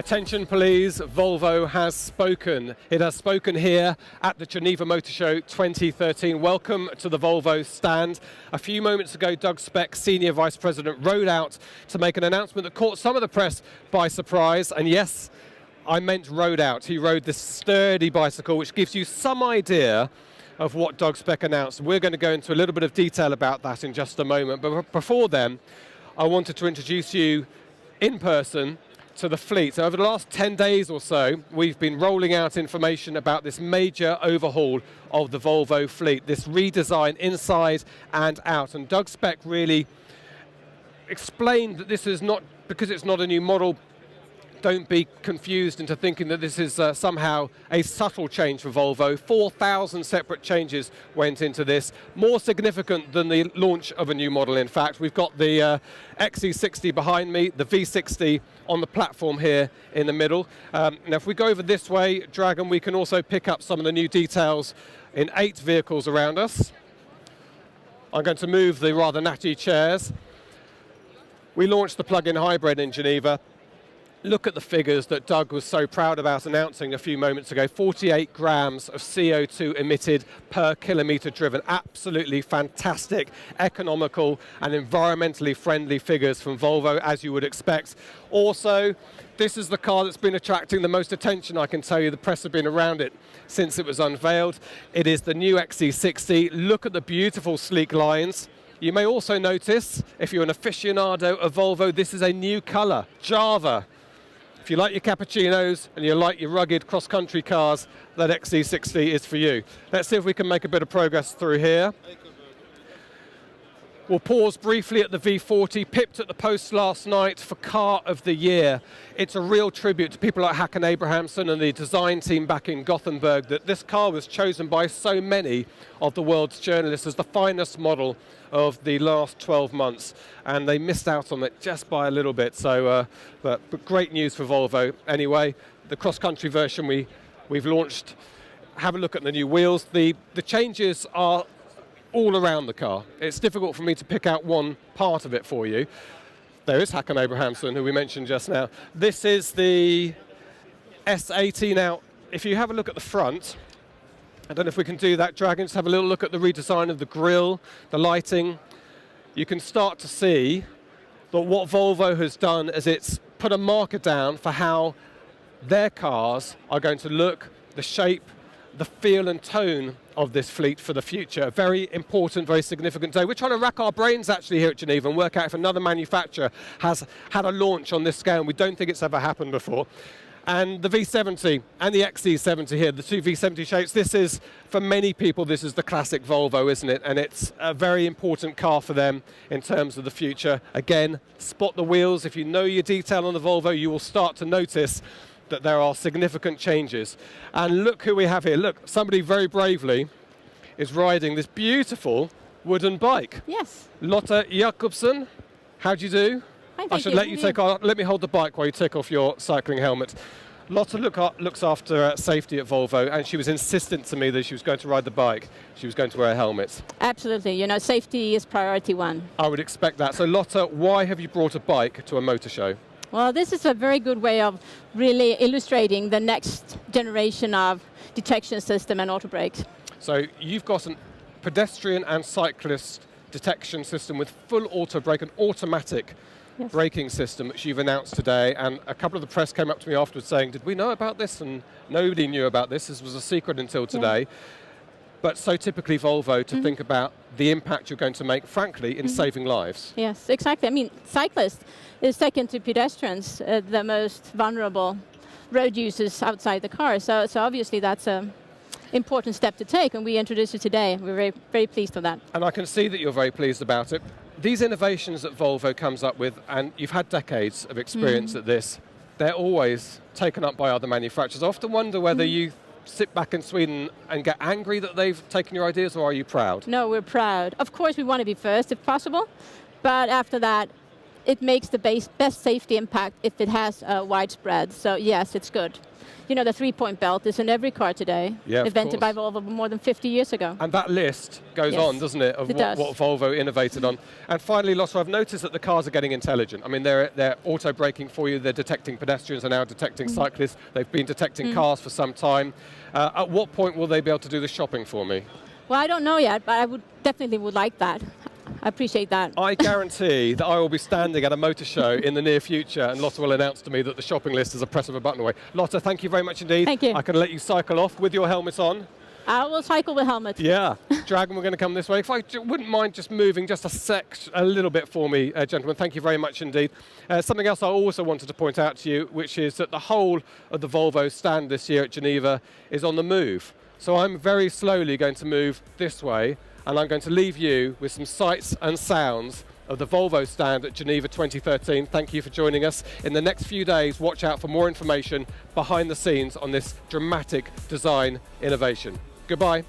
Attention please, Volvo has spoken. It has spoken here at the Geneva Motor Show 2013. Welcome to the Volvo stand. A few moments ago, Doug Speck, Senior Vice President, rode out to make an announcement that caught some of the press by surprise. And yes, I meant rode out. He rode this sturdy bicycle, which gives you some idea of what Doug Speck announced. We're going to go into a little bit of detail about that in just a moment. But before then, I wanted to introduce you in person to the fleet. So over the last 10 days or so, we've been rolling out information about this major overhaul of the Volvo fleet, this redesign inside and out. And Doug Speck really explained that this is not, because it's not a new model, don't be confused into thinking that this is somehow a subtle change for Volvo. 4,000 separate changes went into this, more significant than the launch of a new model, in fact. We've got the XC60 behind me, the V60 on the platform here in the middle. Now if we go over this way, Dragon, we can also pick up some of the new details in 8 vehicles around us. I'm going to move the rather natty chairs. We launched the plug-in hybrid in Geneva. Look at the figures that Doug was so proud about announcing a few moments ago. 48 grams of CO2 emitted per kilometre driven. Absolutely fantastic, economical and environmentally friendly figures from Volvo, as you would expect. Also, this is the car that's been attracting the most attention, I can tell you. The press have been around it since it was unveiled. It is the new XC60. Look at the beautiful sleek lines. You may also notice, if you're an aficionado of Volvo, this is a new colour, Java. If you like your cappuccinos and you like your rugged cross-country cars, that XC60 is for you. Let's see if we can make a bit of progress through here. We'll pause briefly at the V40, pipped at the post last night for Car of the Year. It's a real tribute to people like Håkan Abrahamsson and the design team back in Gothenburg that this car was chosen by so many of the world's journalists as the finest model of the last 12 months, and they missed out on it just by a little bit. So, but great news for Volvo. Anyway, the cross-country version we've launched. Have a look at the new wheels. The changes are all around the car. It's difficult for me to pick out one part of it for you. There is Håkan Abrahamsson, who we mentioned just now. This is the S80. Now, if you have a look at the front, I don't know if we can do that, Dragon, just have a little look at the redesign of the grille, the lighting. You can start to see that what Volvo has done is it's put a marker down for how their cars are going to look, the shape, the feel and tone of this fleet for the future. A very important, very significant day. We're trying to rack our brains actually here at Geneva and work out if another manufacturer has had a launch on this scale. We don't think it's ever happened before. And the V70 and the XC70 here, the two V70 shapes, this is, for many people, this is the classic Volvo, isn't it? And it's a very important car for them in terms of the future. Again, spot the wheels. If you know your detail on the Volvo, you will start to notice that there are significant changes. And look who we have here. Look, somebody very bravely is riding this beautiful wooden bike. Yes. Lotta Jakobsen, how do you do? I should let you take off. Let me hold the bike while you take off your cycling helmet. Lotta looks after safety at Volvo, and she was insistent to me that she was going to ride the bike. She was going to wear a helmet. Absolutely. You know, safety is priority one. I would expect that. So Lotta, why have you brought a bike to a motor show? Well, this is a very good way of really illustrating the next generation of detection system and auto brakes. So you've got a pedestrian and cyclist detection system with full auto brake, an automatic braking system which you've announced today, and a couple of the press came up to me afterwards saying, did we know about this? And nobody knew about this. This was a secret until today. Yeah. But so typically Volvo to think about the impact you're going to make, frankly, in saving lives. Yes, exactly. I mean, cyclists is second to pedestrians, the most vulnerable road users outside the car. So obviously that's an important step to take, and we introduced it today. We're very, very pleased with that. And I can see that you're very pleased about it. These innovations that Volvo comes up with, and you've had decades of experience at this, they're always taken up by other manufacturers. I often wonder whether you sit back in Sweden and get angry that they've taken your ideas, or are you proud? No, we're proud. Of course we want to be first if possible, but after that, it makes the best safety impact if it has widespread. So yes, it's good. You know, the three-point belt is in every car today, Yeah, invented by Volvo more than 50 years ago. And that list goes Yes, on, doesn't it, of it does. what Volvo innovated on. And finally, Lotte, I've noticed that the cars are getting intelligent. I mean, they're auto-braking for you, they're detecting pedestrians, are now detecting cyclists, they've been detecting cars for some time. At what point will they be able to do the shopping for me? Well, I don't know yet, but I definitely would like that. I appreciate that. I guarantee that I will be standing at a motor show in the near future and Lotte will announce to me that the shopping list is a press of a button away. Lotte, thank you very much indeed. Thank you. I can let you cycle off with your helmet on. I will cycle with helmet. Yeah. Dragon, we're going to come this way. If I wouldn't mind just moving just a little bit for me, gentlemen, thank you very much indeed. Something else I also wanted to point out to you, which is that the whole of the Volvo stand this year at Geneva is on the move. So I'm very slowly going to move this way, and I'm going to leave you with some sights and sounds of the Volvo stand at Geneva 2013. Thank you for joining us. In the next few days, watch out for more information behind the scenes on this dramatic design innovation. Goodbye.